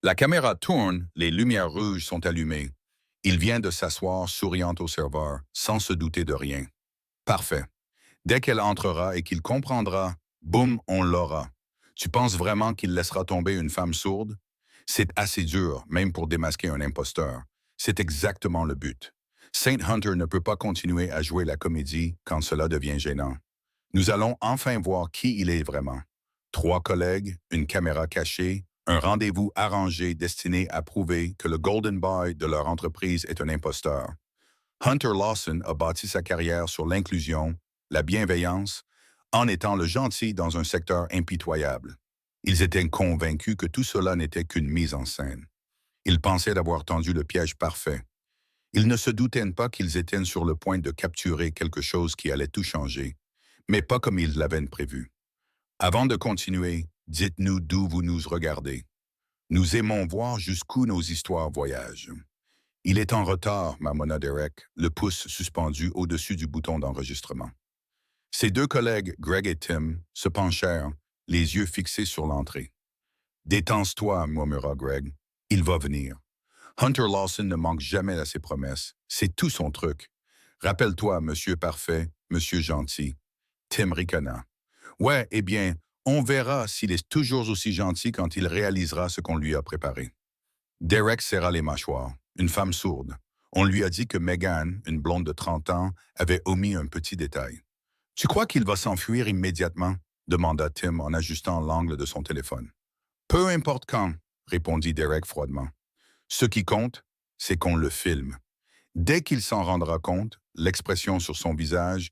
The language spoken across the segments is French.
La caméra tourne, les lumières rouges sont allumées. Il vient de s'asseoir souriant au serveur, sans se douter de rien. Parfait. Dès qu'elle entrera et qu'il comprendra, boum, on l'aura. Tu penses vraiment qu'il laissera tomber une femme sourde? C'est assez dur, même pour démasquer un imposteur. C'est exactement le but. Saint Hunter ne peut pas continuer à jouer la comédie quand cela devient gênant. Nous allons enfin voir qui il est vraiment. Trois collègues, une caméra cachée, un rendez-vous arrangé destiné à prouver que le Golden Boy de leur entreprise est un imposteur. Hunter Lawson a bâti sa carrière sur l'inclusion, la bienveillance, en étant le gentil dans un secteur impitoyable. Ils étaient convaincus que tout cela n'était qu'une mise en scène. Ils pensaient d'avoir tendu le piège parfait. Ils ne se doutaient pas qu'ils étaient sur le point de capturer quelque chose qui allait tout changer, mais pas comme ils l'avaient prévu. Avant de continuer, dites-nous d'où vous nous regardez. Nous aimons voir jusqu'où nos histoires voyagent. Il est en retard, marmonna Derek, le pouce suspendu au-dessus du bouton d'enregistrement. Ses deux collègues, Greg et Tim, se penchèrent, les yeux fixés sur l'entrée. Détends-toi, murmura Greg. Il va venir. Hunter Lawson ne manque jamais à ses promesses. C'est tout son truc. Rappelle-toi, monsieur parfait, monsieur gentil. Tim ricana. Ouais, eh bien, on verra s'il est toujours aussi gentil quand il réalisera ce qu'on lui a préparé. Derek serra les mâchoires, une femme sourde. On lui a dit que Megan, une blonde de 30 ans, avait omis un petit détail. Tu crois qu'il va s'enfuir immédiatement? Demanda Tim en ajustant l'angle de son téléphone. Peu importe quand, répondit Derek froidement. Ce qui compte, c'est qu'on le filme. Dès qu'il s'en rendra compte, l'expression sur son visage,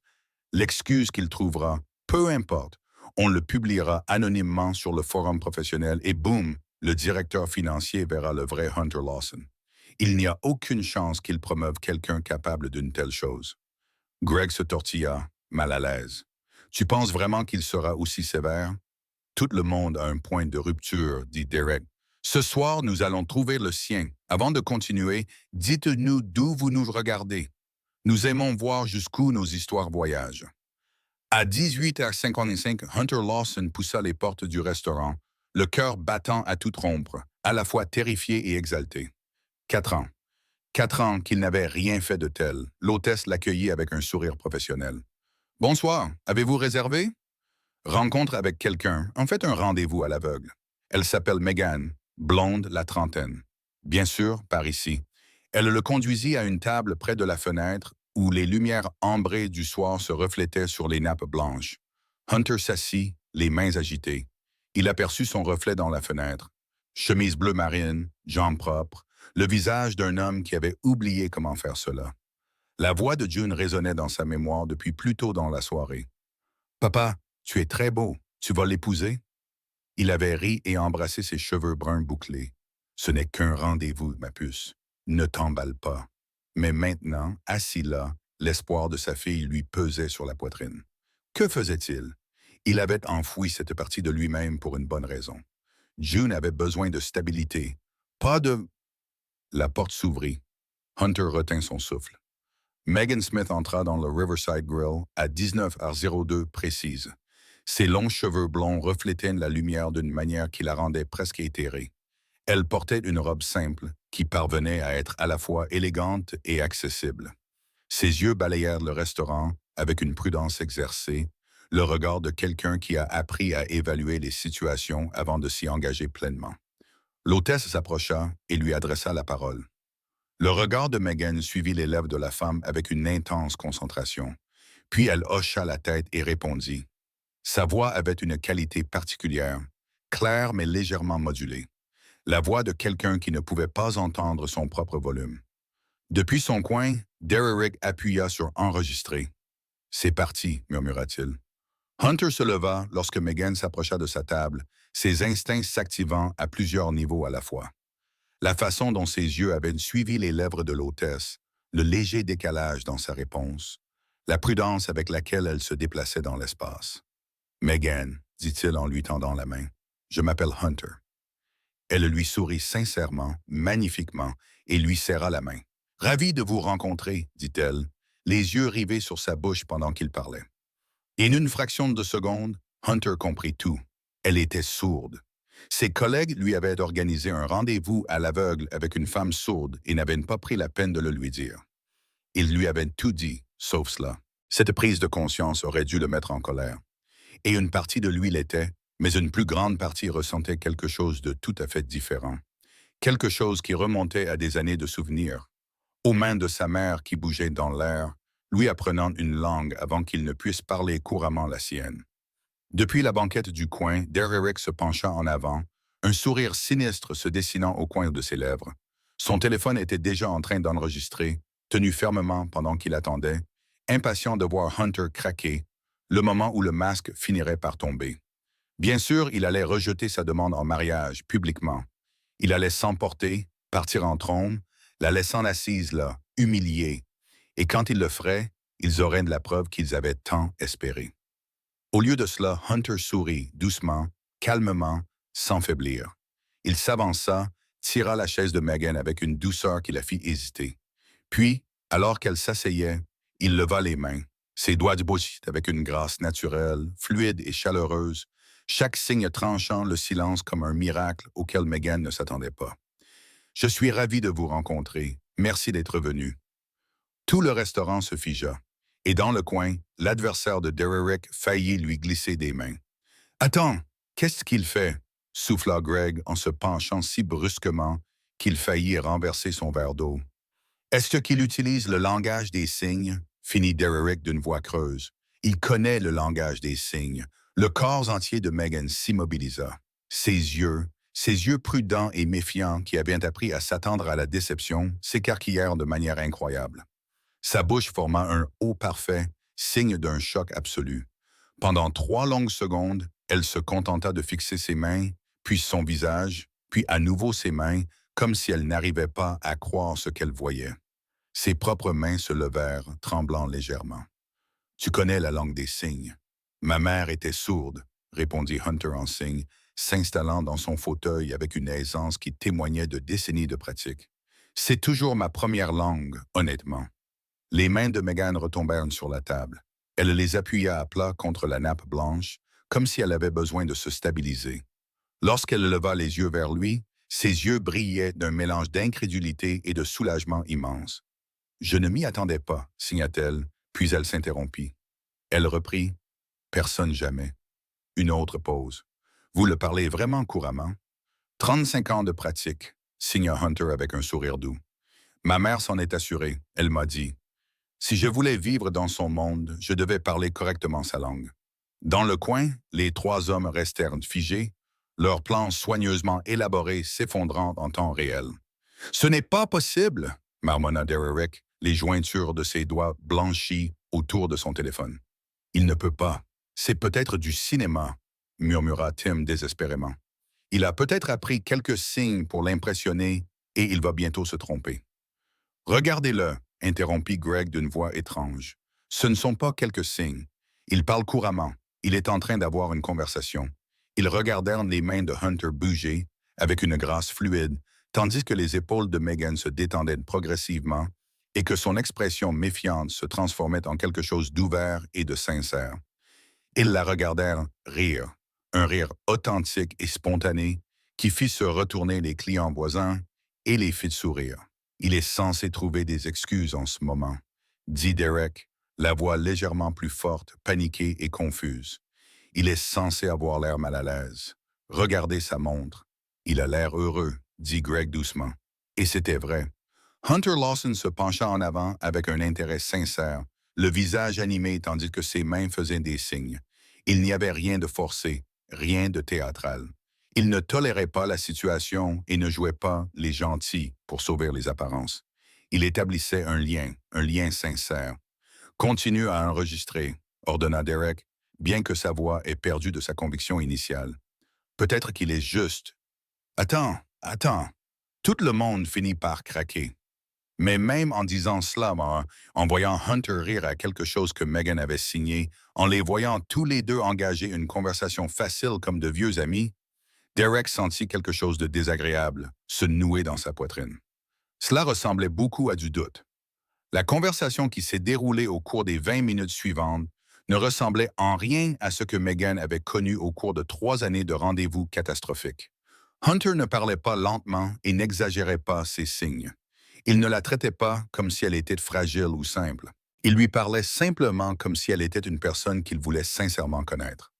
l'excuse qu'il trouvera, peu importe, on le publiera anonymement sur le forum professionnel et boum, le directeur financier verra le vrai Hunter Lawson. Il n'y a aucune chance qu'il promeuve quelqu'un capable d'une telle chose. Greg se tortilla, mal à l'aise. Tu penses vraiment qu'il sera aussi sévère? Tout le monde a un point de rupture, dit Derek. Ce soir, nous allons trouver le sien. Avant de continuer, dites-nous d'où vous nous regardez. Nous aimons voir jusqu'où nos histoires voyagent. À 18h55, Hunter Lawson poussa les portes du restaurant, le cœur battant à toute rompre, à la fois terrifié et exalté. 4 ans. 4 ans qu'il n'avait rien fait de tel. L'hôtesse l'accueillit avec un sourire professionnel. Bonsoir, avez-vous réservé? Rencontre avec quelqu'un, en fait un rendez-vous à l'aveugle. Elle s'appelle Megan, blonde, la trentaine. Bien sûr, par ici. Elle le conduisit à une table près de la fenêtre où les lumières ambrées du soir se reflétaient sur les nappes blanches. Hunter s'assit, les mains agitées. Il aperçut son reflet dans la fenêtre. Chemise bleu marine, jambes propres, le visage d'un homme qui avait oublié comment faire cela. La voix de June résonnait dans sa mémoire depuis plus tôt dans la soirée. Papa, tu es très beau. Tu vas l'épouser? Il avait ri et embrassé ses cheveux bruns bouclés. Ce n'est qu'un rendez-vous, ma puce. Ne t'emballe pas. Mais maintenant, assis là, l'espoir de sa fille lui pesait sur la poitrine. Que faisait-il? Il avait enfoui cette partie de lui-même pour une bonne raison. June avait besoin de stabilité. Pas de... La porte s'ouvrit. Hunter retint son souffle. Megan Smith entra dans le Riverside Grill à 19h02 précise. Ses longs cheveux blonds reflétaient la lumière d'une manière qui la rendait presque éthérée. Elle portait une robe simple qui parvenait à être à la fois élégante et accessible. Ses yeux balayèrent le restaurant avec une prudence exercée, le regard de quelqu'un qui a appris à évaluer les situations avant de s'y engager pleinement. L'hôtesse s'approcha et lui adressa la parole. Le regard de Megan suivit les lèvres de la femme avec une intense concentration. Puis elle hocha la tête et répondit. Sa voix avait une qualité particulière, claire mais légèrement modulée. La voix de quelqu'un qui ne pouvait pas entendre son propre volume. Depuis son coin, Derrick appuya sur enregistrer. C'est parti, murmura-t-il. Hunter se leva lorsque Megan s'approcha de sa table, ses instincts s'activant à plusieurs niveaux à la fois. La façon dont ses yeux avaient suivi les lèvres de l'hôtesse, le léger décalage dans sa réponse, la prudence avec laquelle elle se déplaçait dans l'espace. Megan, dit-il en lui tendant la main, je m'appelle Hunter. Elle lui sourit sincèrement, magnifiquement, et lui serra la main. Ravi de vous rencontrer, dit-elle, les yeux rivés sur sa bouche pendant qu'il parlait. Et en une fraction de seconde, Hunter comprit tout. Elle était sourde. Ses collègues lui avaient organisé un rendez-vous à l'aveugle avec une femme sourde et n'avaient pas pris la peine de le lui dire. Ils lui avaient tout dit, sauf cela. Cette prise de conscience aurait dû le mettre en colère. Et une partie de lui l'était, mais une plus grande partie ressentait quelque chose de tout à fait différent. Quelque chose qui remontait à des années de souvenirs. Aux mains de sa mère qui bougeait dans l'air, lui apprenant une langue avant qu'il ne puisse parler couramment la sienne. Depuis la banquette du coin, Derrick se pencha en avant, un sourire sinistre se dessinant au coin de ses lèvres. Son téléphone était déjà en train d'enregistrer, tenu fermement pendant qu'il attendait, impatient de voir Hunter craquer, le moment où le masque finirait par tomber. Bien sûr, il allait rejeter sa demande en mariage, publiquement. Il allait s'emporter, partir en trombe, la laissant assise là, humiliée. Et quand il le ferait, ils auraient de la preuve qu'ils avaient tant espéré. Au lieu de cela, Hunter sourit, doucement, calmement, sans faiblir. Il s'avança, tira la chaise de Megan avec une douceur qui la fit hésiter. Puis, alors qu'elle s'asseyait, il leva les mains, ses doigts de bouche avec une grâce naturelle, fluide et chaleureuse, chaque signe tranchant le silence comme un miracle auquel Megan ne s'attendait pas. « Je suis ravi de vous rencontrer. Merci d'être venu. » Tout le restaurant se figea, et dans le coin, l'adversaire de Derrick faillit lui glisser des mains. « Attends, qu'est-ce qu'il fait ?» souffla Greg en se penchant si brusquement qu'il faillit renverser son verre d'eau. « Est-ce qu'il utilise le langage des signes ?» finit Derrick d'une voix creuse. Il connaît le langage des signes. Le corps entier de Megan s'immobilisa. Ses yeux prudents et méfiants qui avaient appris à s'attendre à la déception, s'écarquillèrent de manière incroyable. Sa bouche forma un O parfait, signe d'un choc absolu. Pendant 3 longues secondes, elle se contenta de fixer ses mains, puis son visage, puis à nouveau ses mains, comme si elle n'arrivait pas à croire ce qu'elle voyait. Ses propres mains se levèrent, tremblant légèrement. « Tu connais la langue des signes. »« Ma mère était sourde, » répondit Hunter en signe, s'installant dans son fauteuil avec une aisance qui témoignait de décennies de pratique. « C'est toujours ma première langue, honnêtement. » Les mains de Megan retombèrent sur la table. Elle les appuya à plat contre la nappe blanche, comme si elle avait besoin de se stabiliser. Lorsqu'elle leva les yeux vers lui, ses yeux brillaient d'un mélange d'incrédulité et de soulagement immense. « Je ne m'y attendais pas, » signa-t-elle, puis elle s'interrompit. Elle reprit. « Personne jamais. » Une autre pause. « Vous le parlez vraiment couramment? » « 35 ans de pratique, » signa Hunter avec un sourire doux. « Ma mère s'en est assurée, elle m'a dit. Si je voulais vivre dans son monde, je devais parler correctement sa langue. » Dans le coin, les 3 hommes restèrent figés, leurs plans soigneusement élaborés s'effondrant en temps réel. « Ce n'est pas possible !» marmonna Derrick, les jointures de ses doigts blanchies autour de son téléphone. « Il ne peut pas. C'est peut-être du cinéma, » murmura Tim désespérément. « Il a peut-être appris quelques signes pour l'impressionner et il va bientôt se tromper. »« Regardez-le, » interrompit Greg d'une voix étrange. « Ce ne sont pas quelques signes. Il parle couramment. Il est en train d'avoir une conversation. » Ils regardèrent les mains de Hunter bouger avec une grâce fluide, tandis que les épaules de Megan se détendaient progressivement et que son expression méfiante se transformait en quelque chose d'ouvert et de sincère. Ils la regardèrent rire, un rire authentique et spontané qui fit se retourner les clients voisins et les fit sourire. « Il est censé trouver des excuses en ce moment, » dit Derrick, la voix légèrement plus forte, paniquée et confuse. « Il est censé avoir l'air mal à l'aise. Regardez sa montre. Il a l'air heureux, » dit Greg doucement. Et c'était vrai. Hunter Lawson se pencha en avant avec un intérêt sincère, le visage animé tandis que ses mains faisaient des signes. Il n'y avait rien de forcé, rien de théâtral. Il ne tolérait pas la situation et ne jouait pas les gentils pour sauver les apparences. Il établissait un lien sincère. « Continue à enregistrer, » ordonna Derrick, bien que sa voix ait perdu de sa conviction initiale. « Peut-être qu'il est juste. » « Attends. » Tout le monde finit par craquer. Mais même en disant cela, en voyant Hunter rire à quelque chose que Megan avait signé, en les voyant tous les deux engager une conversation facile comme de vieux amis, Derrick sentit quelque chose de désagréable se nouer dans sa poitrine. Cela ressemblait beaucoup à du doute. La conversation qui s'est déroulée au cours des 20 minutes suivantes ne ressemblait en rien à ce que Megan avait connu au cours de 3 années de rendez-vous catastrophiques. Hunter ne parlait pas lentement et n'exagérait pas ses signes. Il ne la traitait pas comme si elle était fragile ou simple. Il lui parlait simplement comme si elle était une personne qu'il voulait sincèrement connaître.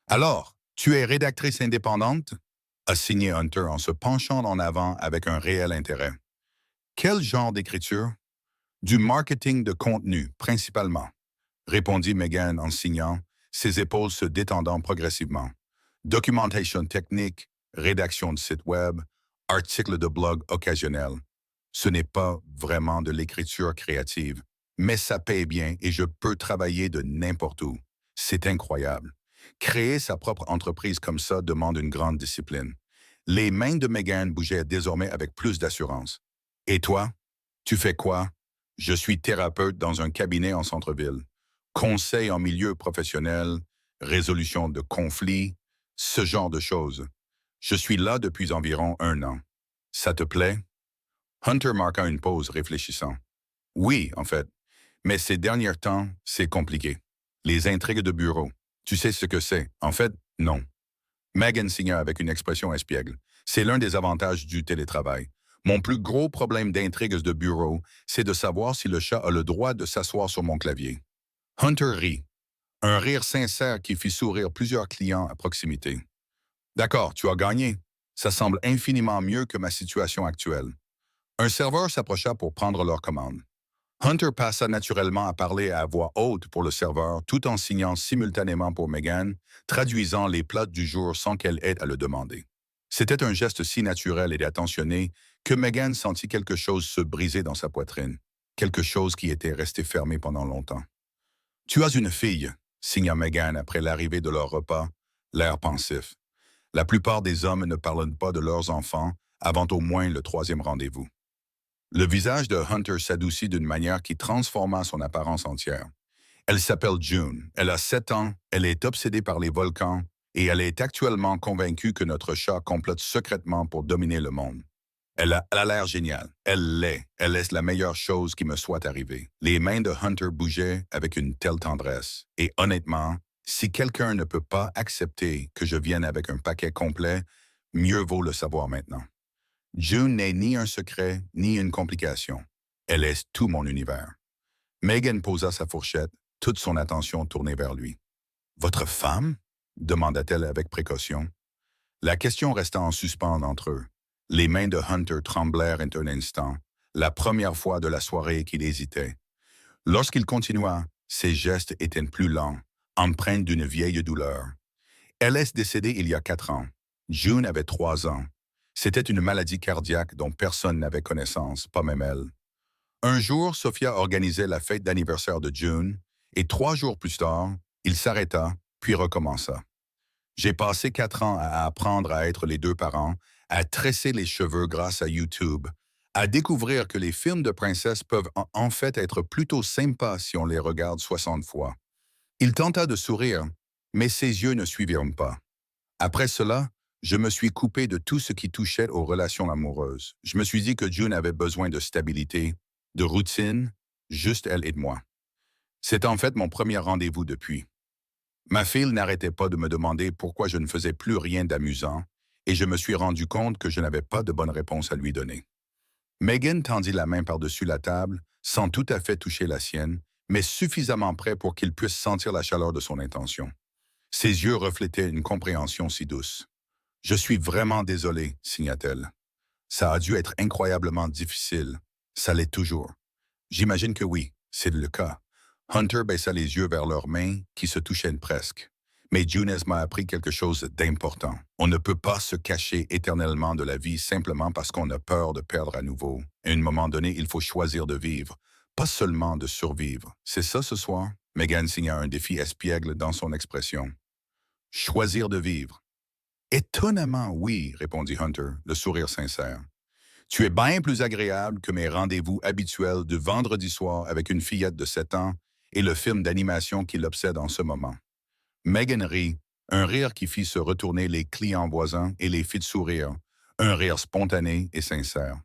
Alors, tu es rédactrice indépendante? A signé Hunter en se penchant en avant avec un réel intérêt. Quel genre d'écriture? Du marketing de contenu, principalement, répondit Megan en signant, ses épaules se détendant progressivement. Documentation technique, rédaction de site web, articles de blog occasionnels. Ce n'est pas vraiment de l'écriture créative, mais ça paye bien et je peux travailler de n'importe où. C'est incroyable. Créer sa propre entreprise comme ça demande une grande discipline. Les mains de Megan bougeaient désormais avec plus d'assurance. Et toi? Tu fais quoi? Je suis thérapeute dans un cabinet en centre-ville. Conseil en milieu professionnel, résolution de conflits, ce genre de choses. Je suis là depuis environ 1 an. Ça te plaît? Hunter marqua une pause, réfléchissant. Oui, en fait. Mais ces derniers temps, c'est compliqué. Les intrigues de bureau. Tu sais ce que c'est? En fait, non. Megan signa avec une expression espiègle. C'est l'un des avantages du télétravail. Mon plus gros problème d'intrigues de bureau, c'est de savoir si le chat a le droit de s'asseoir sur mon clavier. Hunter rit. Un rire sincère qui fit sourire plusieurs clients à proximité. D'accord, tu as gagné. Ça semble infiniment mieux que ma situation actuelle. Un serveur s'approcha pour prendre leur commande. Hunter passa naturellement à parler à voix haute pour le serveur, tout en signant simultanément pour Megan, traduisant les plats du jour sans qu'elle ait à le demander. C'était un geste si naturel et attentionné que Megan sentit quelque chose se briser dans sa poitrine, quelque chose qui était resté fermé pendant longtemps. Tu as une fille, signa Megan après l'arrivée de leur repas, l'air pensif. La plupart des hommes ne parlent pas de leurs enfants avant au moins le 3e rendez-vous. Le visage de Hunter s'adoucit d'une manière qui transforma son apparence entière. Elle s'appelle June, elle a 7 ans, elle est obsédée par les volcans et elle est actuellement convaincue que notre chat complote secrètement pour dominer le monde. Elle a l'air géniale. Elle est la meilleure chose qui me soit arrivée. Les mains de Hunter bougeaient avec une telle tendresse. Et honnêtement, si quelqu'un ne peut pas accepter que je vienne avec un paquet complet, mieux vaut le savoir maintenant. June n'est ni un secret, ni une complication. Elle est tout mon univers. Megan posa sa fourchette, toute son attention tournée vers lui. Votre femme? Demanda-t-elle avec précaution. La question resta en suspens entre eux. Les mains de Hunter tremblèrent un instant, la première fois de la soirée qu'il hésitait. Lorsqu'il continua, ses gestes étaient plus lents, empreints d'une vieille douleur. Elle est décédée il y a 4 ans. June avait 3 ans. C'était une maladie cardiaque dont personne n'avait connaissance, pas même elle. Un jour, Sophia organisait la fête d'anniversaire de June, et 3 jours plus tard, il s'arrêta, puis recommença. J'ai passé 4 ans à apprendre à être les 2 parents, à tresser les cheveux grâce à YouTube, à découvrir que les films de princesses peuvent en fait être plutôt sympas si on les regarde 60 fois. Il tenta de sourire, mais ses yeux ne suivirent pas. Après cela, je me suis coupé de tout ce qui touchait aux relations amoureuses. Je me suis dit que June avait besoin de stabilité, de routine, juste elle et moi. C'est en fait mon premier rendez-vous depuis. Ma fille n'arrêtait pas de me demander pourquoi je ne faisais plus rien d'amusant, et je me suis rendu compte que je n'avais pas de bonne réponse à lui donner. Megan tendit la main par-dessus la table, sans tout à fait toucher la sienne, mais suffisamment près pour qu'il puisse sentir la chaleur de son intention. Ses yeux reflétaient une compréhension si douce. « Je suis vraiment désolé, signa-t-elle. Ça a dû être incroyablement difficile. Ça l'est toujours. J'imagine que oui, c'est le cas. » Hunter baissa les yeux vers leurs mains qui se touchaient presque. Mais June m'a appris quelque chose d'important. On ne peut pas se cacher éternellement de la vie simplement parce qu'on a peur de perdre à nouveau. À un moment donné, il faut choisir de vivre, pas seulement de survivre. C'est ça ce soir? Megan signa un défi espiègle dans son expression. Choisir de vivre. Étonnamment, oui, répondit Hunter, le sourire sincère. Tu es bien plus agréable que mes rendez-vous habituels de vendredi soir avec une fillette de 7 ans et le film d'animation qui l'obsède en ce moment. Megan rit, un rire qui fit se retourner les clients voisins et les fit sourire, un rire spontané et sincère.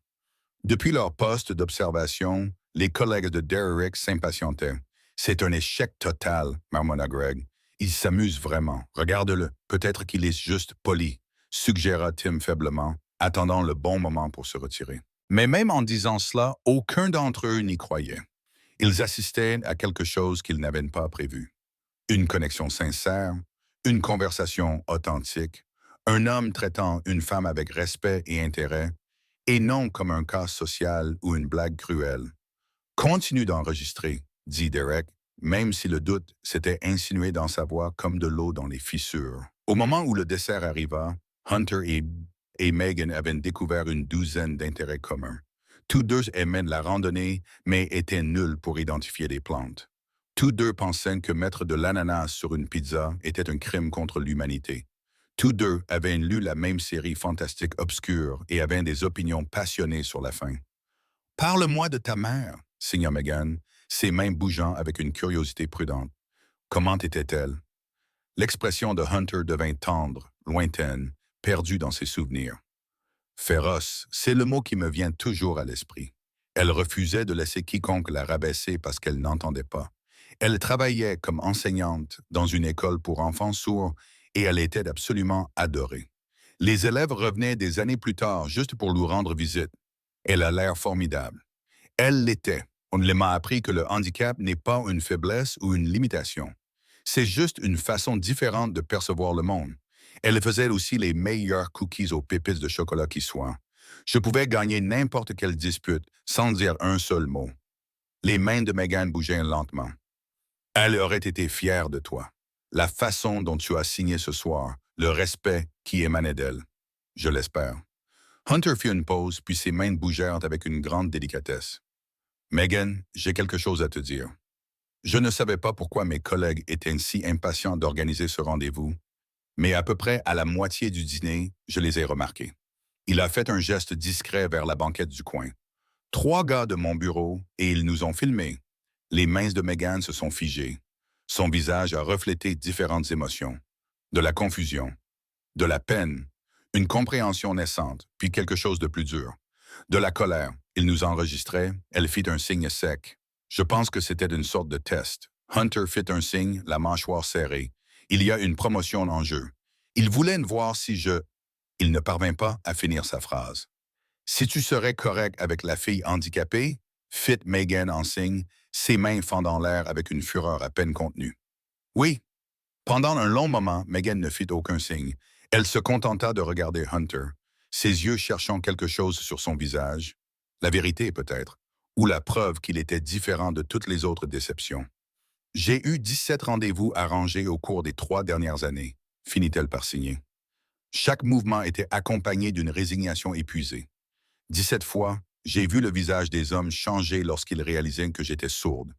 Depuis leur poste d'observation, les collègues de Derrick s'impatientaient. C'est un échec total, marmonna Greg. Il s'amuse vraiment. Regarde-le. Peut-être qu'il est juste poli, suggéra Tim faiblement, attendant le bon moment pour se retirer. Mais même en disant cela, aucun d'entre eux n'y croyait. Ils assistaient à quelque chose qu'ils n'avaient pas prévu. Une connexion sincère, une conversation authentique, un homme traitant une femme avec respect et intérêt, et non comme un cas social ou une blague cruelle. Continue d'enregistrer, dit Derek, même si le doute s'était insinué dans sa voix comme de l'eau dans les fissures. Au moment où le dessert arriva, Hunter et Megan avaient découvert une douzaine d'intérêts communs. Tous deux aimaient la randonnée, mais étaient nuls pour identifier des plantes. Tous deux pensaient que mettre de l'ananas sur une pizza était un crime contre l'humanité. Tous deux avaient lu la même série fantastique obscure et avaient des opinions passionnées sur la fin. « Parle-moi de ta mère », signa Megan, ses mains bougeant avec une curiosité prudente. Comment était-elle? L'expression de Hunter devint tendre, lointaine, perdue dans ses souvenirs. Féroce, c'est le mot qui me vient toujours à l'esprit. Elle refusait de laisser quiconque la rabaisser parce qu'elle n'entendait pas. Elle travaillait comme enseignante dans une école pour enfants sourds et elle était absolument adorée. Les élèves revenaient des années plus tard juste pour lui rendre visite. Elle a l'air formidable. Elle l'était. On m'a appris que le handicap n'est pas une faiblesse ou une limitation. C'est juste une façon différente de percevoir le monde. Elle faisait aussi les meilleurs cookies aux pépites de chocolat qui soient. Je pouvais gagner n'importe quelle dispute sans dire un seul mot. Les mains de Megan bougeaient lentement. Elle aurait été fière de toi. La façon dont tu as signé ce soir, le respect qui émanait d'elle. Je l'espère. Hunter fit une pause, puis ses mains bougèrent avec une grande délicatesse. Megan, j'ai quelque chose à te dire. Je ne savais pas pourquoi mes collègues étaient si impatients d'organiser ce rendez-vous, mais à peu près à la moitié du dîner, je les ai remarqués. Il a fait un geste discret vers la banquette du coin. 3 gars de mon bureau, et ils nous ont filmés. Les mains de Megan se sont figées. Son visage a reflété différentes émotions. De la confusion, de la peine, une compréhension naissante, puis quelque chose de plus dur. De la colère. Il nous enregistrait, elle fit un signe sec. Je pense que c'était une sorte de test. Hunter fit un signe, la mâchoire serrée. Il y a une promotion en jeu. Il voulait me voir si je... Il ne parvint pas à finir sa phrase. Si tu serais correct avec la fille handicapée, fit Megan en signe, ses mains fendant l'air avec une fureur à peine contenue. Oui. Pendant un long moment, Megan ne fit aucun signe. Elle se contenta de regarder Hunter, ses yeux cherchant quelque chose sur son visage. La vérité, peut-être, ou la preuve qu'il était différent de toutes les autres déceptions. J'ai eu 17 rendez-vous arrangés au cours des 3 dernières années, finit-elle par signer. Chaque mouvement était accompagné d'une résignation épuisée. 17 fois, j'ai vu le visage des hommes changer lorsqu'ils réalisaient que j'étais sourde.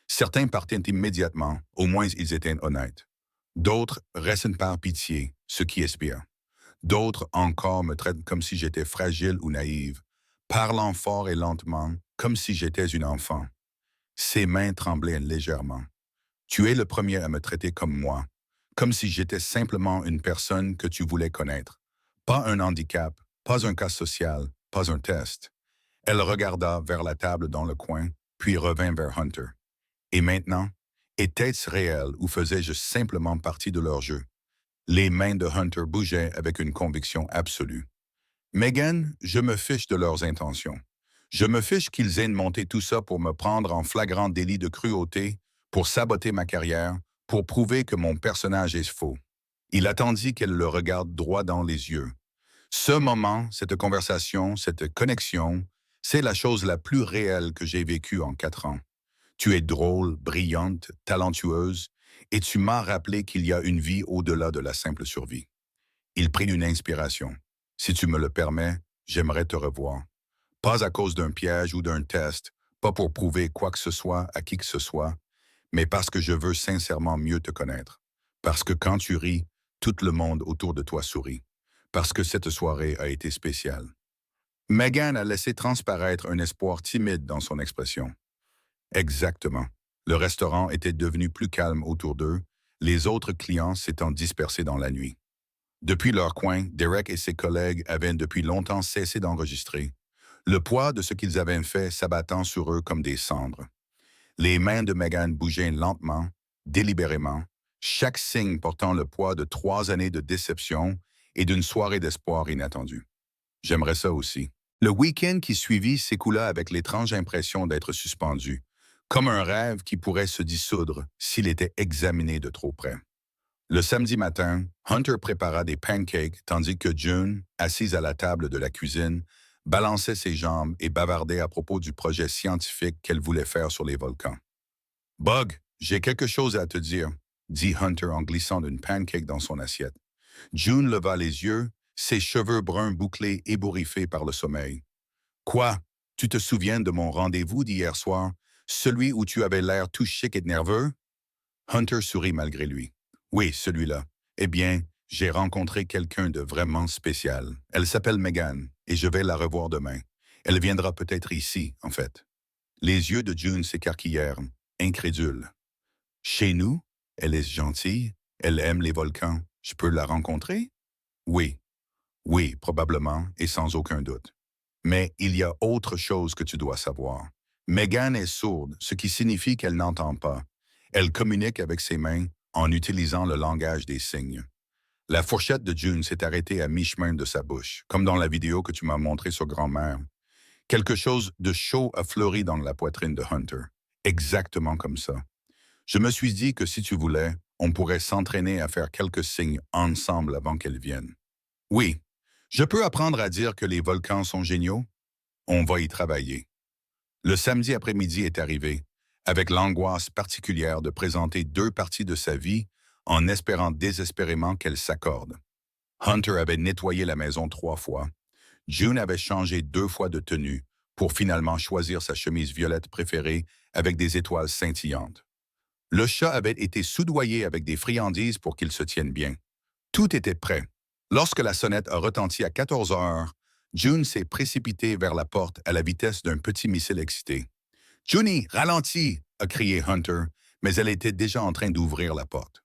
Certains partaient immédiatement, au moins ils étaient honnêtes. D'autres restent par pitié, ce qui expire. D'autres encore me traitent comme si j'étais fragile ou naïve, parlant fort et lentement, comme si j'étais une enfant. Ses mains tremblaient légèrement. Tu es le premier à me traiter comme moi, comme si j'étais simplement une personne que tu voulais connaître. Pas un handicap, pas un cas social, pas un test. Elle regarda vers la table dans le coin, puis revint vers Hunter. Et maintenant, était-ce réel ou faisais-je simplement partie de leur jeu? Les mains de Hunter bougeaient avec une conviction absolue. Megan, je me fiche de leurs intentions. Je me fiche qu'ils aient monté tout ça pour me prendre en flagrant délit de cruauté, pour saboter ma carrière, pour prouver que mon personnage est faux. Il attendit qu'elle le regarde droit dans les yeux. Ce moment, cette conversation, cette connexion, c'est la chose la plus réelle que j'ai vécue en 4 ans. Tu es drôle, brillante, talentueuse, et tu m'as rappelé qu'il y a une vie au-delà de la simple survie. Il prit une inspiration. Si tu me le permets, j'aimerais te revoir. Pas à cause d'un piège ou d'un test, pas pour prouver quoi que ce soit à qui que ce soit, mais parce que je veux sincèrement mieux te connaître. Parce que quand tu ris, tout le monde autour de toi sourit. Parce que cette soirée a été spéciale. Megan a laissé transparaître un espoir timide dans son expression. Exactement. Le restaurant était devenu plus calme autour d'eux, les autres clients s'étant dispersés dans la nuit. Depuis leur coin, Derek et ses collègues avaient depuis longtemps cessé d'enregistrer, le poids de ce qu'ils avaient fait s'abattant sur eux comme des cendres. Les mains de Megan bougeaient lentement, délibérément, chaque signe portant le poids de 3 années de déception et d'une soirée d'espoir inattendue. J'aimerais ça aussi. Le week-end qui suivit s'écoula avec l'étrange impression d'être suspendu, comme un rêve qui pourrait se dissoudre s'il était examiné de trop près. Le samedi matin, Hunter prépara des pancakes tandis que June, assise à la table de la cuisine, balançait ses jambes et bavardait à propos du projet scientifique qu'elle voulait faire sur les volcans. Bug, j'ai quelque chose à te dire, dit Hunter en glissant une pancake dans son assiette. June leva les yeux, ses cheveux bruns bouclés ébouriffés par le sommeil. Quoi? Tu te souviens de mon rendez-vous d'hier soir, celui où tu avais l'air tout chic et nerveux? Hunter sourit malgré lui. Oui, celui-là. Eh bien, j'ai rencontré quelqu'un de vraiment spécial. Elle s'appelle Megan, et je vais la revoir demain. Elle viendra peut-être ici, en fait. Les yeux de June s'écarquillèrent, incrédules. Chez nous? Elle est gentille? Elle aime les volcans. Je peux la rencontrer? Oui. Oui, probablement, et sans aucun doute. Mais il y a autre chose que tu dois savoir. Megan est sourde, ce qui signifie qu'elle n'entend pas. Elle communique avec ses mains en utilisant le langage des signes. La fourchette de June s'est arrêtée à mi-chemin de sa bouche, comme dans la vidéo que tu m'as montrée sur grand-mère. Quelque chose de chaud a fleuri dans la poitrine de Hunter. Exactement comme ça. Je me suis dit que si tu voulais, on pourrait s'entraîner à faire quelques signes ensemble avant qu'elle vienne. Oui, je peux apprendre à dire que les volcans sont géniaux? On va y travailler. Le samedi après-midi est arrivé, avec l'angoisse particulière de présenter 2 parties de sa vie en espérant désespérément qu'elles s'accordent. Hunter avait nettoyé la maison 3 fois. June avait changé 2 fois de tenue pour finalement choisir sa chemise violette préférée avec des étoiles scintillantes. Le chat avait été soudoyé avec des friandises pour qu'il se tienne bien. Tout était prêt. Lorsque la sonnette a retenti à 14 heures, June s'est précipitée vers la porte à la vitesse d'un petit missile excité. « Junie, ralentis !» a crié Hunter, mais elle était déjà en train d'ouvrir la porte.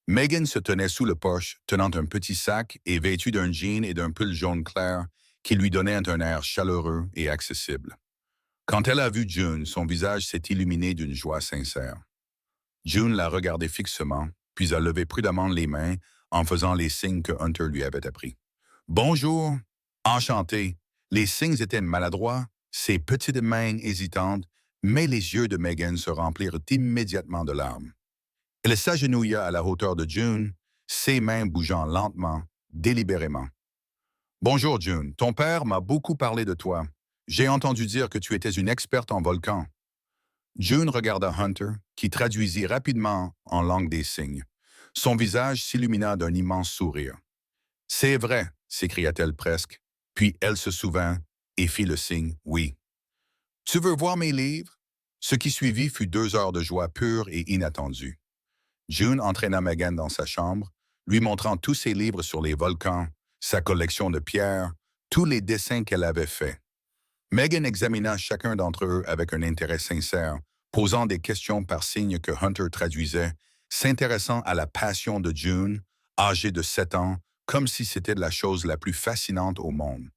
Megan se tenait sous le porche, tenant un petit sac et vêtue d'un jean et d'un pull jaune clair qui lui donnait un air chaleureux et accessible. Quand elle a vu June, son visage s'est illuminé d'une joie sincère. June l'a regardé fixement, puis a levé prudemment les mains en faisant les signes que Hunter lui avait appris. « Bonjour, enchanté !» Les signes étaient maladroits, ses petites mains hésitantes, mais les yeux de Megan se remplirent immédiatement de larmes. Elle s'agenouilla à la hauteur de June, ses mains bougeant lentement, délibérément. « Bonjour June, ton père m'a beaucoup parlé de toi. J'ai entendu dire que tu étais une experte en volcans. » June regarda Hunter, qui traduisit rapidement en langue des signes. Son visage s'illumina d'un immense sourire. « C'est vrai !» s'écria-t-elle presque, puis elle se souvint et fit le signe « oui ». « Tu veux voir mes livres ?» Ce qui suivit fut 2 heures de joie pure et inattendue. June entraîna Megan dans sa chambre, lui montrant tous ses livres sur les volcans, sa collection de pierres, tous les dessins qu'elle avait faits. Megan examina chacun d'entre eux avec un intérêt sincère, posant des questions par signes que Hunter traduisait, s'intéressant à la passion de June, âgée de 7 ans, comme si c'était la chose la plus fascinante au monde.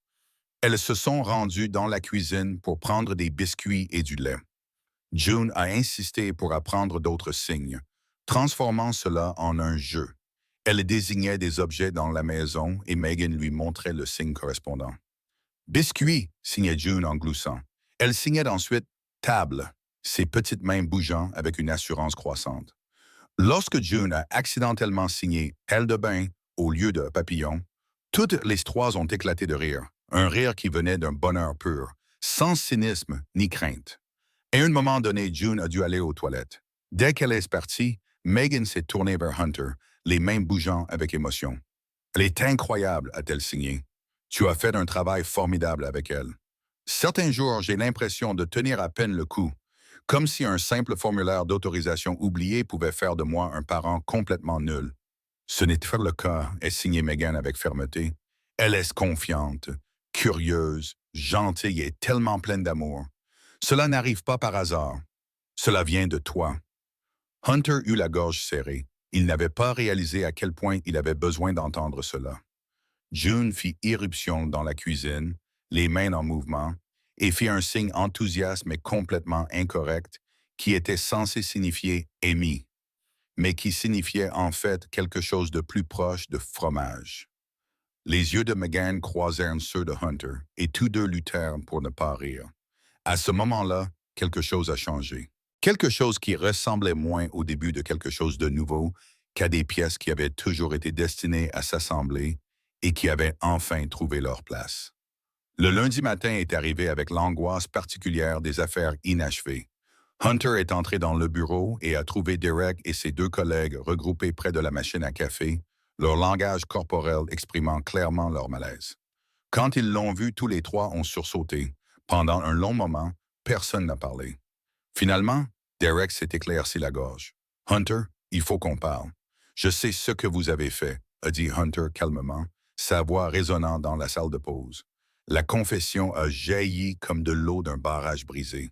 Elles se sont rendues dans la cuisine pour prendre des biscuits et du lait. June a insisté pour apprendre d'autres signes, transformant cela en un jeu. Elle désignait des objets dans la maison et Megan lui montrait le signe correspondant. « Biscuit !» signait June en gloussant. Elle signait ensuite « table », ses petites mains bougeant avec une assurance croissante. Lorsque June a accidentellement signé « aile de bain » au lieu de « papillon », toutes les 3 ont éclaté de rire, un rire qui venait d'un bonheur pur, sans cynisme ni crainte. À un moment donné, June a dû aller aux toilettes. Dès qu'elle est partie, Megan s'est tournée vers Hunter, les mains bougeant avec émotion. « Elle est incroyable », a-t-elle signé. « Tu as fait un travail formidable avec elle. Certains jours, j'ai l'impression de tenir à peine le coup, comme si un simple formulaire d'autorisation oublié pouvait faire de moi un parent complètement nul. » Ce n'est pas le cas, est signé Megan avec fermeté. Elle est confiante, curieuse, gentille et tellement pleine d'amour. Cela n'arrive pas par hasard. Cela vient de toi. Hunter eut la gorge serrée. Il n'avait pas réalisé à quel point il avait besoin d'entendre cela. June fit irruption dans la cuisine, les mains en mouvement, et fit un signe enthousiaste mais complètement incorrect qui était censé signifier ami, mais qui signifiait en fait quelque chose de plus proche de fromage. Les yeux de Megan croisèrent ceux de Hunter, et tous deux luttèrent pour ne pas rire. À ce moment-là, quelque chose a changé. Quelque chose qui ressemblait moins au début de quelque chose de nouveau qu'à des pièces qui avaient toujours été destinées à s'assembler et qui avaient enfin trouvé leur place. Le lundi matin est arrivé avec l'angoisse particulière des affaires inachevées. Hunter est entré dans le bureau et a trouvé Derek et ses deux collègues regroupés près de la machine à café, leur langage corporel exprimant clairement leur malaise. Quand ils l'ont vu, tous les trois ont sursauté. Pendant un long moment, personne n'a parlé. Finalement, Derek s'est éclairci la gorge. Hunter, il faut qu'on parle. Je sais ce que vous avez fait, a dit Hunter calmement, sa voix résonnant dans la salle de pause. La confession a jailli comme de l'eau d'un barrage brisé.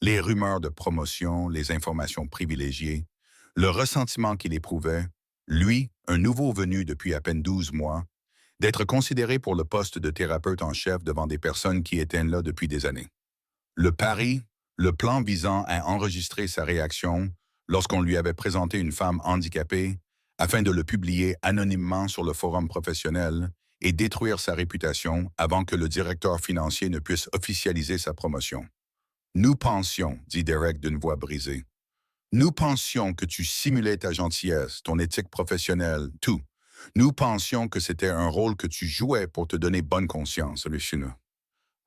Les rumeurs de promotion, les informations privilégiées, le ressentiment qu'il éprouvait, lui, un nouveau venu depuis à peine 12 mois, d'être considéré pour le poste de thérapeute en chef devant des personnes qui étaient là depuis des années. Le pari, le plan visant à enregistrer sa réaction lorsqu'on lui avait présenté une femme handicapée afin de le publier anonymement sur le forum professionnel et détruire sa réputation avant que le directeur financier ne puisse officialiser sa promotion. Nous pensions, dit Derek d'une voix brisée, nous pensions que tu simulais ta gentillesse, ton éthique professionnelle, tout. Nous pensions que c'était un rôle que tu jouais pour te donner bonne conscience, Richino.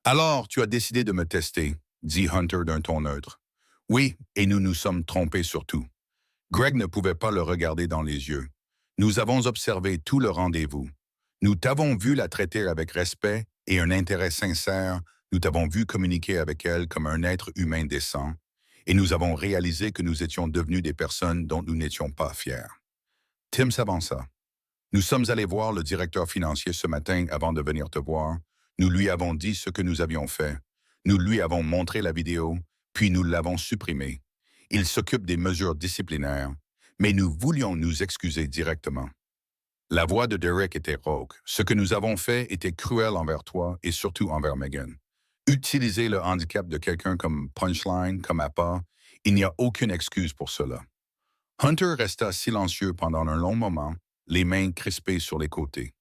Alors, tu as décidé de me tester, dit Hunter d'un ton neutre. Oui, et nous nous sommes trompés sur tout. Greg ne pouvait pas le regarder dans les yeux. Nous avons observé tout le rendez-vous. Nous t'avons vu la traiter avec respect et un intérêt sincère. Nous t'avons vu communiquer avec elle comme un être humain décent. Et nous avons réalisé que nous étions devenus des personnes dont nous n'étions pas fiers. Tim s'avança. Nous sommes allés voir le directeur financier ce matin avant de venir te voir. Nous lui avons dit ce que nous avions fait. Nous lui avons montré la vidéo, puis nous l'avons supprimée. Il s'occupe des mesures disciplinaires, mais nous voulions nous excuser directement. La voix de Derek était rauque. Ce que nous avons fait était cruel envers toi et surtout envers Megan. Utiliser le handicap de quelqu'un comme punchline, comme appât, il n'y a aucune excuse pour cela. Hunter resta silencieux pendant un long moment, les mains crispées sur les côtés.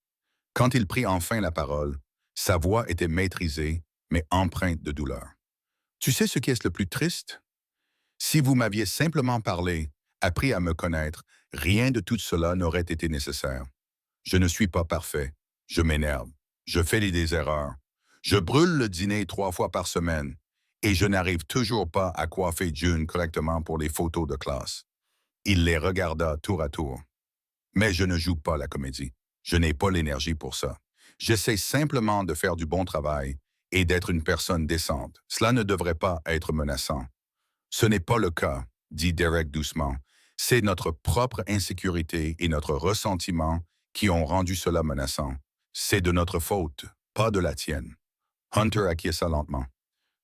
Quand il prit enfin la parole, sa voix était maîtrisée, mais empreinte de douleur. Tu sais ce qui est le plus triste? Si vous m'aviez simplement parlé, appris à me connaître, rien de tout cela n'aurait été nécessaire. Je ne suis pas parfait. Je m'énerve. Je fais des erreurs. Je brûle le dîner 3 fois par semaine et je n'arrive toujours pas à coiffer June correctement pour les photos de classe. Il les regarda tour à tour. Mais je ne joue pas la comédie. Je n'ai pas l'énergie pour ça. J'essaie simplement de faire du bon travail et d'être une personne décente. Cela ne devrait pas être menaçant. Ce n'est pas le cas, dit Derek doucement. C'est notre propre insécurité et notre ressentiment qui ont rendu cela menaçant. C'est de notre faute, pas de la tienne. Hunter acquiesça lentement.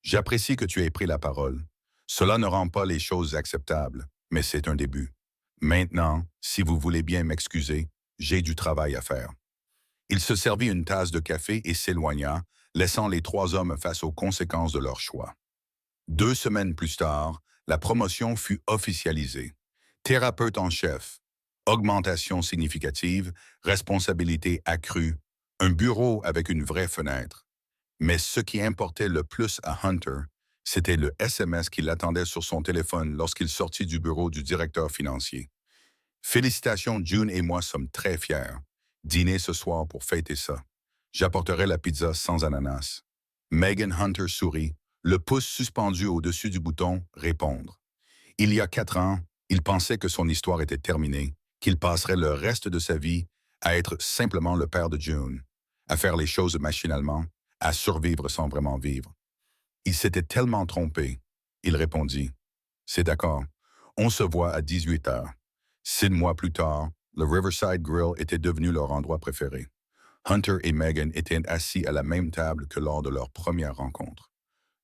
J'apprécie que tu aies pris la parole. Cela ne rend pas les choses acceptables, mais c'est un début. Maintenant, si vous voulez bien m'excuser, j'ai du travail à faire. Il se servit une tasse de café et s'éloigna, laissant les 3 hommes face aux conséquences de leur choix. 2 semaines plus tard, la promotion fut officialisée. Thérapeute en chef, augmentation significative, responsabilité accrue, un bureau avec une vraie fenêtre. Mais ce qui importait le plus à Hunter, c'était le SMS qui l'attendait sur son téléphone lorsqu'il sortit du bureau du directeur financier. Félicitations, June et moi sommes très fiers. Dîner ce soir pour fêter ça. J'apporterai la pizza sans ananas. Megan Hunter sourit, le pouce suspendu au-dessus du bouton « Répondre ». Il y a 4 ans, il pensait que son histoire était terminée, qu'il passerait le reste de sa vie à être simplement le père de June, à faire les choses machinalement, à survivre sans vraiment vivre. Il s'était tellement trompé. Il répondit « C'est d'accord. On se voit à 18 heures. » 6 mois plus tard, le Riverside Grill était devenu leur endroit préféré. Hunter et Megan étaient assis à la même table que lors de leur première rencontre.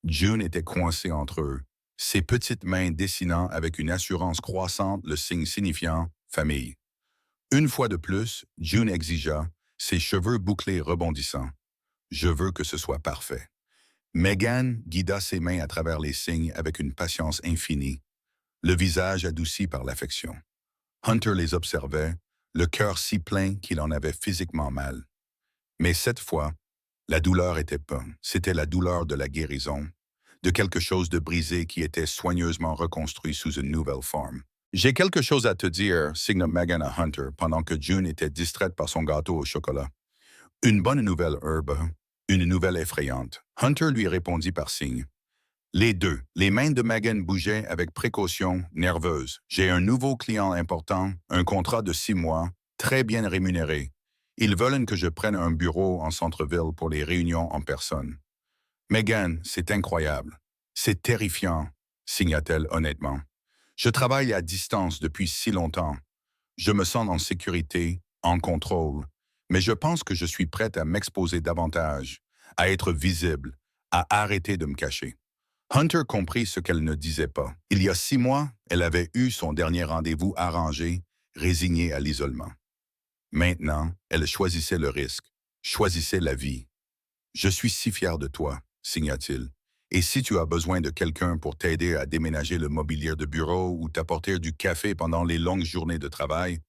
June était coincée entre eux, ses petites mains dessinant avec une assurance croissante le signe signifiant « famille ». Une fois de plus, June exigea, ses cheveux bouclés rebondissant. « Je veux que ce soit parfait. » Megan guida ses mains à travers les signes avec une patience infinie. le visage adouci par l'affection. Hunter les observait, le cœur si plein qu'il en avait physiquement mal. Mais cette fois, la douleur était pas. C'était la douleur de la guérison, de quelque chose de brisé qui était soigneusement reconstruit sous une nouvelle forme. J'ai quelque chose à te dire, signa Megan à Hunter pendant que June était distraite par son gâteau au chocolat. Une bonne nouvelle, Herb. Une nouvelle effrayante. Hunter lui répondit par signe. Les deux. Les mains de Megan bougeaient avec précaution, nerveuse. J'ai un nouveau client important, un contrat de 6 mois, très bien rémunéré. Ils veulent que je prenne un bureau en centre-ville pour les réunions en personne. Megan, c'est incroyable. C'est terrifiant, signa-t-elle honnêtement. Je travaille à distance depuis si longtemps. Je me sens en sécurité, en contrôle, mais je pense que je suis prête à m'exposer davantage, à être visible, à arrêter de me cacher. Hunter comprit ce qu'elle ne disait pas. Il y a 6 mois, elle avait eu son dernier rendez-vous arrangé, résignée à l'isolement. Maintenant, elle choisissait le risque, choisissait la vie. Je suis si fier de toi, signa-t-il. Et si tu as besoin de quelqu'un pour t'aider à déménager le mobilier de bureau ou t'apporter du café pendant les longues journées de travail,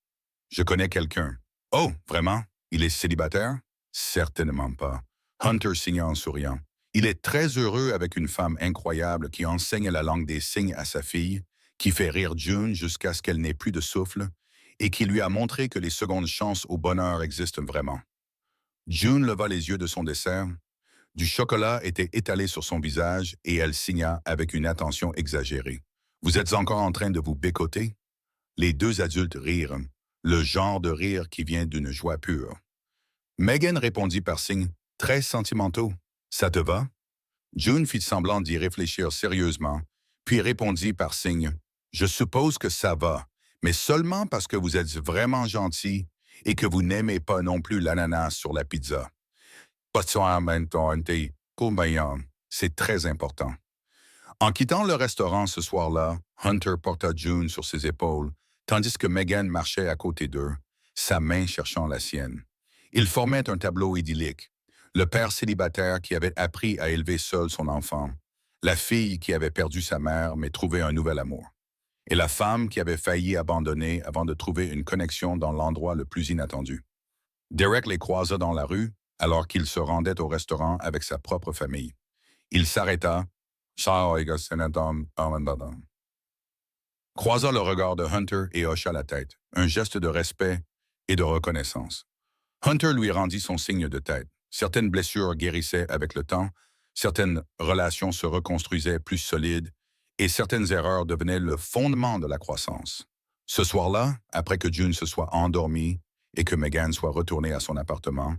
je connais quelqu'un. Oh, vraiment? Il est célibataire? Certainement pas. Hunter signa en souriant. Il est très heureux avec une femme incroyable qui enseigne la langue des signes à sa fille, qui fait rire June jusqu'à ce qu'elle n'ait plus de souffle, et qui lui a montré que les secondes chances au bonheur existent vraiment. June leva les yeux de son dessert. Du chocolat était étalé sur son visage et elle signa avec une attention exagérée. Vous êtes encore en train de vous bécoter? Les deux adultes rirent, le genre de rire qui vient d'une joie pure. Megan répondit par signe, très sentimentaux. Ça te va? June fit semblant d'y réfléchir sérieusement, puis répondit par signe, je suppose que ça va, mais seulement parce que vous êtes vraiment gentil et que vous n'aimez pas non plus l'ananas sur la pizza. C'est très important. En quittant le restaurant ce soir-là, Hunter porta June sur ses épaules, tandis que Megan marchait à côté d'eux, sa main cherchant la sienne. Ils formaient un tableau idyllique. Le père célibataire qui avait appris à élever seul son enfant, la fille qui avait perdu sa mère mais trouvé un nouvel amour, et la femme qui avait failli abandonner avant de trouver une connexion dans l'endroit le plus inattendu. Derek les croisa dans la rue alors qu'il se rendait au restaurant avec sa propre famille. Il s'arrêta, croisa le regard de Hunter et hocha la tête, un geste de respect et de reconnaissance. Hunter lui rendit son signe de tête. Certaines blessures guérissaient avec le temps, certaines relations se reconstruisaient plus solides, et certaines erreurs devenaient le fondement de la croissance. Ce soir-là, après que June se soit endormie et que Megan soit retournée à son appartement,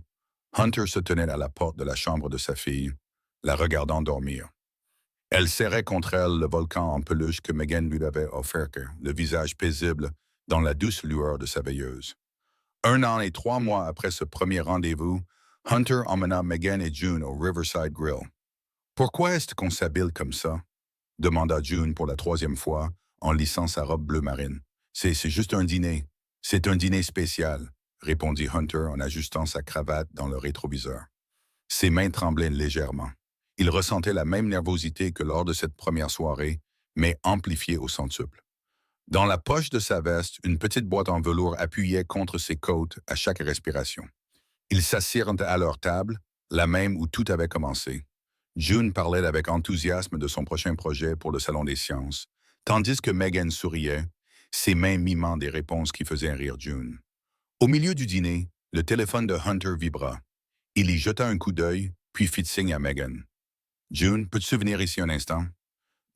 Hunter se tenait à la porte de la chambre de sa fille, la regardant dormir. Elle serrait contre elle le volcan en peluche que Megan lui avait offert, le visage paisible dans la douce lueur de sa veilleuse. 1 an et 3 mois après ce premier rendez-vous, Hunter emmena Megan et June au Riverside Grill. Pourquoi est-ce qu'on s'habille comme ça? Demanda June pour la 3e fois, en lissant sa robe bleu marine. C'est juste un dîner. C'est un dîner spécial, répondit Hunter en ajustant sa cravate dans le rétroviseur. Ses mains tremblaient légèrement. Il ressentait la même nervosité que lors de cette première soirée, mais amplifiée au centuple. Dans la poche de sa veste, une petite boîte en velours appuyait contre ses côtes à chaque respiration. Ils s'assirent à leur table, la même où tout avait commencé. June parlait avec enthousiasme de son prochain projet pour le Salon des sciences, tandis que Megan souriait, ses mains mimant des réponses qui faisaient rire June. Au milieu du dîner, le téléphone de Hunter vibra. Il y jeta un coup d'œil, puis fit signe à Megan. « June, peux-tu venir ici un instant? »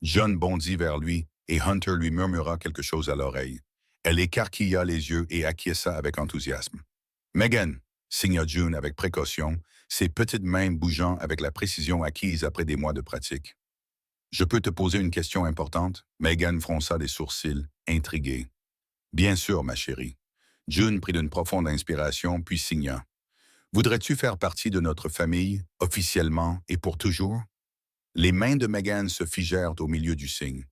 John bondit vers lui et Hunter lui murmura quelque chose à l'oreille. Elle écarquilla les yeux et acquiesça avec enthousiasme. « Megan !» signa June avec précaution, ses petites mains bougeant avec la précision acquise après des mois de pratique. « Je peux te poser une question importante? » Megan fronça les sourcils, intriguée. « Bien sûr, ma chérie. » June prit une profonde inspiration, puis signa. « Voudrais-tu faire partie de notre famille, officiellement et pour toujours? » Les mains de Megan se figèrent au milieu du signe.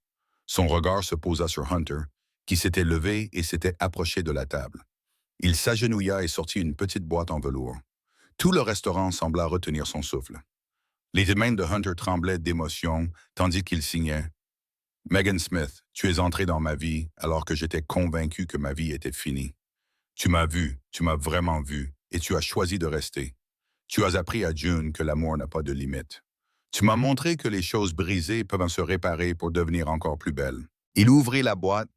Son regard se posa sur Hunter, qui s'était levé et s'était approché de la table. Il s'agenouilla et sortit une petite boîte en velours. Tout le restaurant sembla retenir son souffle. Les mains de Hunter tremblaient d'émotion, tandis qu'il signait. Megan Smith, tu es entrée dans ma vie alors que j'étais convaincu que ma vie était finie. Tu m'as vu, tu m'as vraiment vu, et tu as choisi de rester. Tu as appris à June que l'amour n'a pas de limite. Tu m'as montré que les choses brisées peuvent se réparer pour devenir encore plus belles. Il ouvrit la boîte,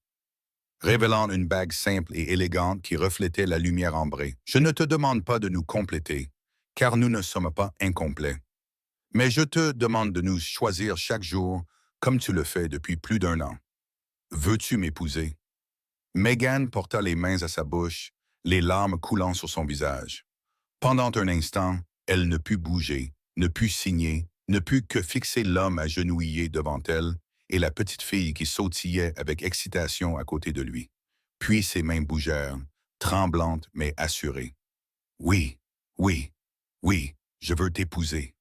révélant une bague simple et élégante qui reflétait la lumière ambrée. Je ne te demande pas de nous compléter, car nous ne sommes pas incomplets. Mais je te demande de nous choisir chaque jour comme tu le fais depuis plus d'un an. Veux-tu m'épouser? Megan porta les mains à sa bouche, les larmes coulant sur son visage. Pendant un instant, elle ne put bouger, ne put signer, ne put que fixer l'homme agenouillé devant elle et la petite fille qui sautillait avec excitation à côté de lui. Puis ses mains bougèrent, tremblantes mais assurées. Oui, oui, oui, je veux t'épouser.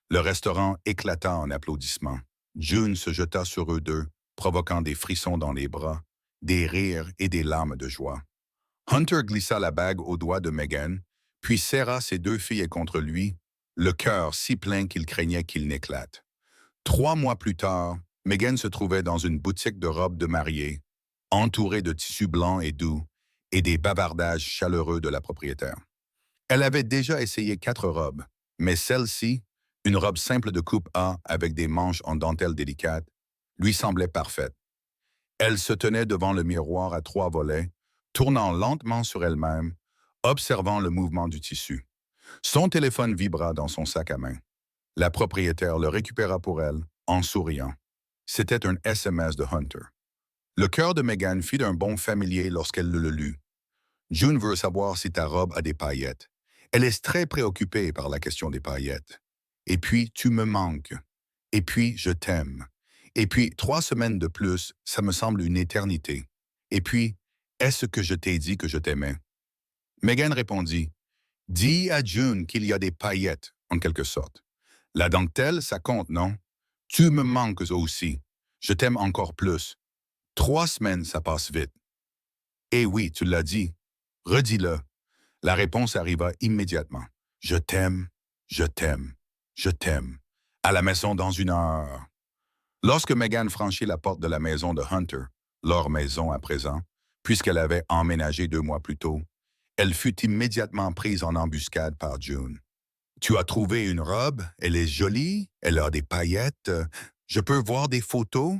Le restaurant éclata en applaudissements. June se jeta sur eux deux, provoquant des frissons dans les bras, des rires et des larmes de joie. Hunter glissa la bague au doigt de Megan, puis serra ses deux filles contre lui, le cœur si plein qu'il craignait qu'il n'éclate. 3 mois plus tard, Megan se trouvait dans une boutique de robes de mariée, entourée de tissus blancs et doux et des bavardages chaleureux de la propriétaire. Elle avait déjà essayé 4 robes, mais celle-ci, une robe simple de coupe A avec des manches en dentelle délicate, lui semblait parfaite. Elle se tenait devant le miroir à 3 volets, tournant lentement sur elle-même, observant le mouvement du tissu. Son téléphone vibra dans son sac à main. La propriétaire le récupéra pour elle, en souriant. C'était un SMS de Hunter. Le cœur de Megan fit d'un bond familier lorsqu'elle le lut. June veut savoir si ta robe a des paillettes. Elle est très préoccupée par la question des paillettes. Et puis, tu me manques. Et puis, je t'aime. Et puis, 3 semaines de plus, ça me semble une éternité. Et puis, est-ce que je t'ai dit que je t'aimais? Megan répondit, dis à June qu'il y a des paillettes, en quelque sorte. La dentelle, ça compte, non? Tu me manques aussi. Je t'aime encore plus. 3 semaines, ça passe vite. Eh oui, tu l'as dit. Redis-le. La réponse arriva immédiatement. Je t'aime, je t'aime, je t'aime. À la maison dans 1 heure. Lorsque Megan franchit la porte de la maison de Hunter, leur maison à présent, puisqu'elle avait emménagé 2 mois plus tôt, elle fut immédiatement prise en embuscade par June. Tu as trouvé une robe, elle est jolie, elle a des paillettes. Je peux voir des photos?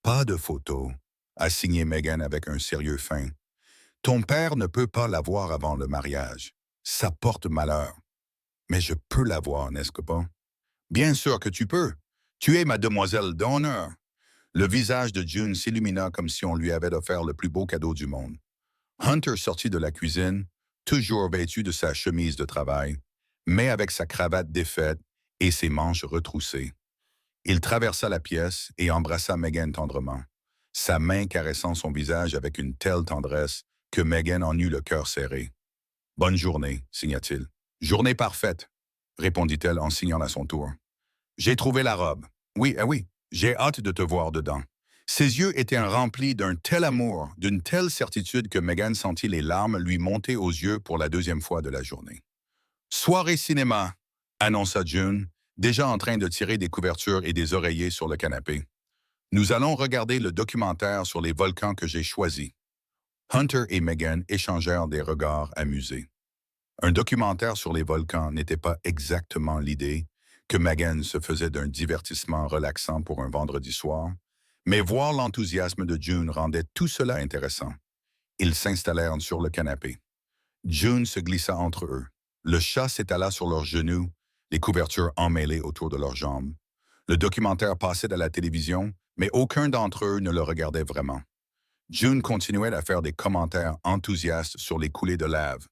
Pas de photos, a signé Megan avec un sérieux fin. Ton père ne peut pas la voir avant le mariage. Ça porte malheur. Mais je peux la voir, n'est-ce que pas? Bien sûr que tu peux. Tu es ma demoiselle d'honneur. Le visage de June s'illumina comme si on lui avait offert le plus beau cadeau du monde. Hunter sortit de la cuisine, toujours vêtu de sa chemise de travail, mais avec sa cravate défaite et ses manches retroussées. Il traversa la pièce et embrassa Megan tendrement, sa main caressant son visage avec une telle tendresse que Megan en eut le cœur serré. « Bonne journée », signa-t-il. « Journée parfaite », répondit-elle en signant à son tour. « J'ai trouvé la robe. Oui, oui, j'ai hâte de te voir dedans. » Ses yeux étaient remplis d'un tel amour, d'une telle certitude que Megan sentit les larmes lui monter aux yeux pour la 2e fois de la journée. « Soirée cinéma », annonça June, déjà en train de tirer des couvertures et des oreillers sur le canapé. « Nous allons regarder le documentaire sur les volcans que j'ai choisi. » Hunter et Megan échangèrent des regards amusés. Un documentaire sur les volcans n'était pas exactement l'idée que Megan se faisait d'un divertissement relaxant pour un vendredi soir, mais voir l'enthousiasme de June rendait tout cela intéressant. Ils s'installèrent sur le canapé. June se glissa entre eux. Le chat s'étala sur leurs genoux, les couvertures emmêlées autour de leurs jambes. Le documentaire passait à la télévision, mais aucun d'entre eux ne le regardait vraiment. June continuait à faire des commentaires enthousiastes sur les coulées de lave.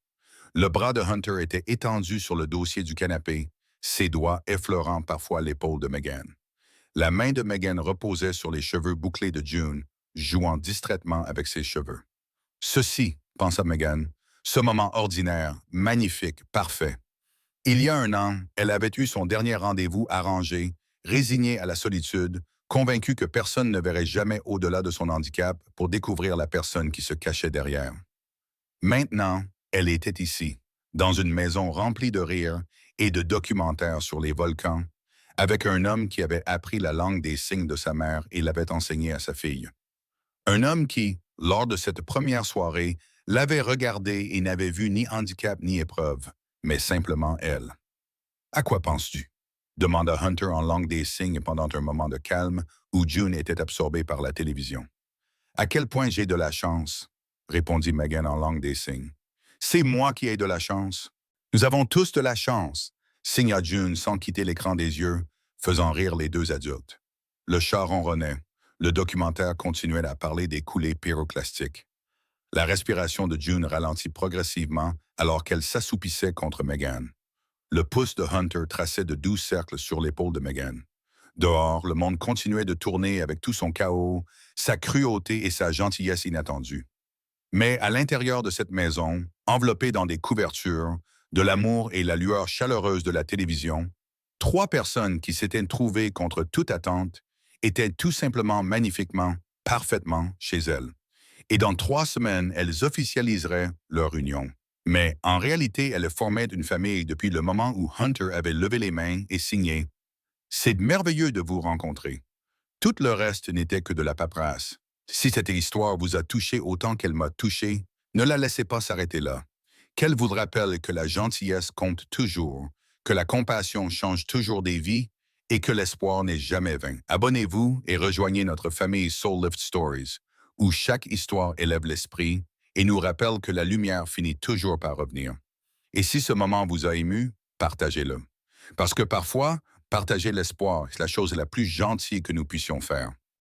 Le bras de Hunter était étendu sur le dossier du canapé, ses doigts effleurant parfois l'épaule de Megan. La main de Megan reposait sur les cheveux bouclés de June, jouant distraitement avec ses cheveux. « Ceci, » pensa Megan, « ce moment ordinaire, magnifique, parfait. » Il y a 1 an, elle avait eu son dernier rendez-vous arrangé, résignée à la solitude, convaincue que personne ne verrait jamais au-delà de son handicap pour découvrir la personne qui se cachait derrière. Maintenant, elle était ici, dans une maison remplie de rires et de documentaires sur les volcans, avec un homme qui avait appris la langue des signes de sa mère et l'avait enseignée à sa fille. Un homme qui, lors de cette première soirée, l'avait regardée et n'avait vu ni handicap ni épreuve, mais simplement elle. À quoi penses-tu? Demanda Hunter en langue des signes pendant un moment de calme où June était absorbée par la télévision. À quel point j'ai de la chance, répondit Megan en langue des signes. C'est moi qui ai de la chance. Nous avons tous de la chance, signa June sans quitter l'écran des yeux, faisant rire les deux adultes. Le chat ronronnait. Le documentaire continuait à parler des coulées pyroclastiques. La respiration de June ralentit progressivement alors qu'elle s'assoupissait contre Megan. Le pouce de Hunter traçait de doux cercles sur l'épaule de Megan. Dehors, le monde continuait de tourner avec tout son chaos, sa cruauté et sa gentillesse inattendue. Mais à l'intérieur de cette maison, enveloppée dans des couvertures, de l'amour et la lueur chaleureuse de la télévision, trois personnes qui s'étaient trouvées contre toute attente étaient tout simplement magnifiquement, parfaitement chez elles. Et dans 3 semaines, elles officialiseraient leur union. Mais en réalité, elles formaient une famille depuis le moment où Hunter avait levé les mains et signé « C'est merveilleux de vous rencontrer ». Tout le reste n'était que de la paperasse. Si cette histoire vous a touché autant qu'elle m'a touché, ne la laissez pas s'arrêter là. Qu'elle vous rappelle que la gentillesse compte toujours, que la compassion change toujours des vies et que l'espoir n'est jamais vain. Abonnez-vous et rejoignez notre famille Soul Lift Stories, où chaque histoire élève l'esprit et nous rappelle que la lumière finit toujours par revenir. Et si ce moment vous a ému, partagez-le. Parce que parfois, partager l'espoir est la chose la plus gentille que nous puissions faire.